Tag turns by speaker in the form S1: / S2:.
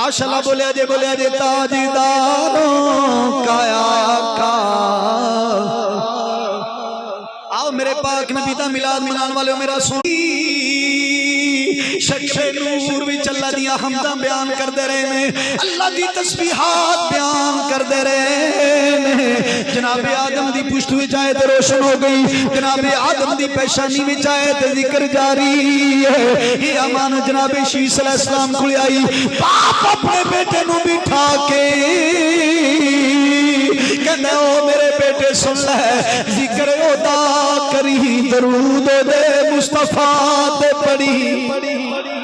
S1: माशाल्लाह बोले जे ताजदारों का आका। आओ मेरे पाक नबी दा मिलाद मनाने वाले मेरा सुनी शक्ल नूर विच अल्लाह दी हमदा बयान करदे रहे ने, अल्लाह दी तस्बीहात बयान करदे रहे ने। जनाबे आदम दी पुश्त विच आए ते रोशन हो गई, जनाबे आदम दी पेशानी विच आए ते जिक्र जारी है। ये अमान जनाबे शीस अलैहिस्सलाम को आई, बाप अपने बेटे नू बिठा के कहंदा ओ मेरे बेटे सुन ले जिक्र ओदा करी, दरूद दे मुस्तफा ते पढ़ी।